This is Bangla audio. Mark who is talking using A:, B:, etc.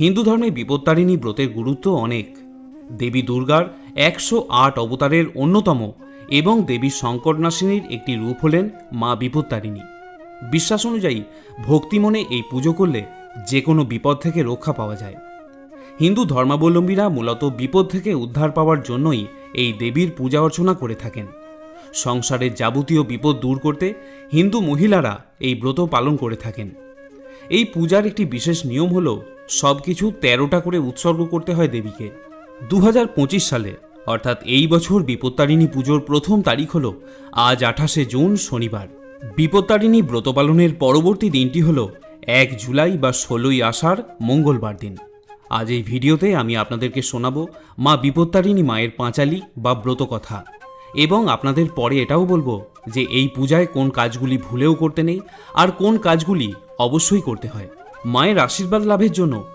A: হিন্দু ধর্মে বিপত্তারিণী ব্রতের গুরুত্ব অনেক। দেবী দুর্গার 108 অবতারের অন্যতম এবং দেবী সংকটনাশিনীর একটি রূপ হলেন মা বিপত্তারিণী। বিশ্বাস অনুযায়ী ভক্তিমনে এই পুজো করলে যে কোনো বিপদ থেকে রক্ষা পাওয়া যায়। হিন্দু ধর্মাবলম্বীরা মূলত বিপদ থেকে উদ্ধার পাওয়ার জন্যই এই দেবীর পূজা অর্চনা করে থাকেন। সংসারের যাবতীয় বিপদ দূর করতে হিন্দু মহিলারা এই ব্রত পালন করে থাকেন। এই পূজার একটি বিশেষ নিয়ম হল সবকিছু 13টা করে উৎসর্গ করতে হয় দেবীকে। 2025 সালে অর্থাৎ এই বছর বিপত্তারিণী পুজোর প্রথম তারিখ হল আজ 28শে জুন শনিবার। বিপত্তারিণী ব্রত পালনের পরবর্তী দিনটি হল 1 জুলাই বা 16ই আষাঢ় মঙ্গলবার দিন। আজ এই ভিডিওতে আমি আপনাদেরকে শোনাবো মা বিপত্তারিণী মায়ের পাঁচালী বা ব্রত কথা, এবং আপনাদের পরে এটাও বলবো যে এই পূজায় কোন কাজগুলি ভুলেও করতে নেই আর কোন কাজগুলি অবশ্যই করতে হয়। মায়ের আশীর্বাদ লাভের জন্য